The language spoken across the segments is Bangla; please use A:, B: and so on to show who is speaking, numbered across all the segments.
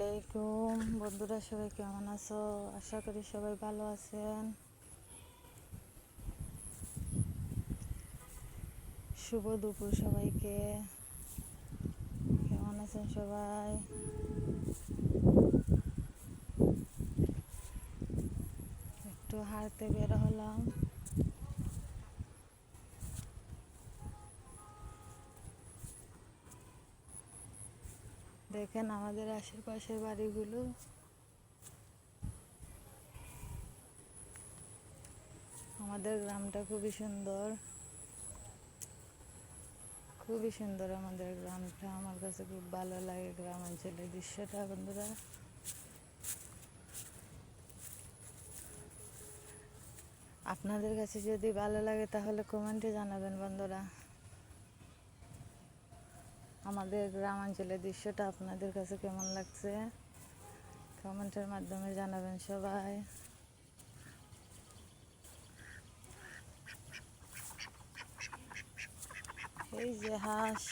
A: আলাইকুম বন্ধুরা, সবাই কেমন আছো? আশা করি সবাই ভালো আছেন। শুভ দুপুর সবাইকে। কেমন আছেন সবাই? একটু হাঁটতে বের হলাম। দেখেন আমাদের আশেপাশের বাড়িগুলো। আমাদের গ্রামটা খুবই সুন্দর, খুবই সুন্দর আমাদের গ্রামটা। আমার কাছে খুব ভালো লাগে গ্রাম অঞ্চলের দৃশ্যটা। বন্ধুরা, আপনাদের কাছে যদি ভালো লাগে তাহলে কমেন্টে জানাবেন। বন্ধুরা, আমাদের গ্রামাঞ্চলের দৃশ্যটা আপনাদের কাছে কেমন লাগছে কমেন্টের মাধ্যমে জানাবেন সবাই। এই যে হাঁস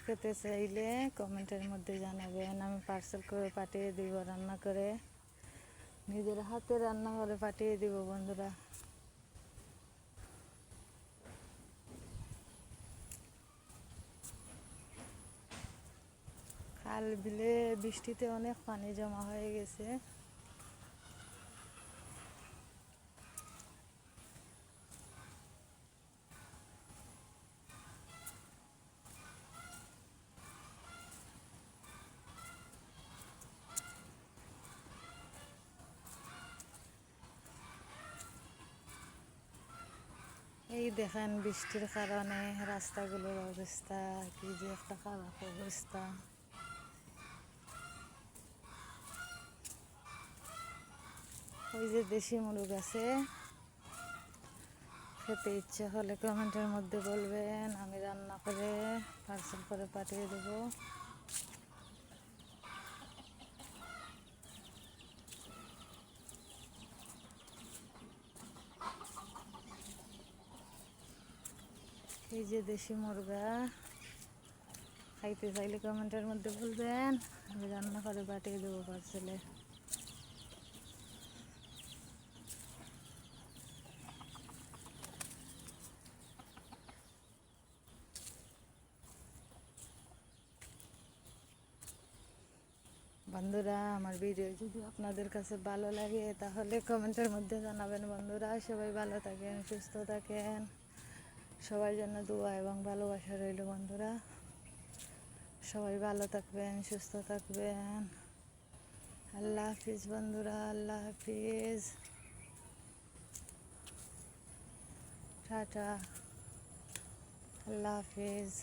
A: খেতে চাইলে কমেন্টের মধ্যে জানাবেন, আমি পার্সেল করে পাঠিয়ে দিব। রান্না করে নিজের হাতে রান্না করে পাঠিয়ে দিব। বন্ধুরা, খাল বিলে বৃষ্টিতে অনেক পানি জমা হয়ে গেছে। এই দেখেন বৃষ্টির কারণে রাস্তাগুলোর অবস্থা কি যে একটা খারাপ অবস্থা। ওই যে দেশি মুরগ আছে, খেতে ইচ্ছে হলে কমেন্টের মধ্যে বলবেন, আমি রান্না করে পার্সেল করে পাঠিয়ে দেবো। এই যে দেশি মুরগা, খাইতে চাইলে কমেন্টের মধ্যে বলবেন, আমি রান্না করে পাঠিয়ে দেবো পার্সেলে। বন্ধুরা, আমার ভিডিও যদি আপনাদের কাছে ভালো লাগে তাহলে কমেন্টের মধ্যে জানাবেন। বন্ধুরা, সবাই ভালো থাকেন, সুস্থ থাকেন, সবার জন্য দোয়া এবং ভালোবাসা রইল। বন্ধুরা, সবাই ভালো থাকবেন, সুস্থ থাকবেন। আল্লাহ হাফিজ বন্ধুরা, আল্লাহ হাফিজ, টাটা, আল্লাহ হাফিজ।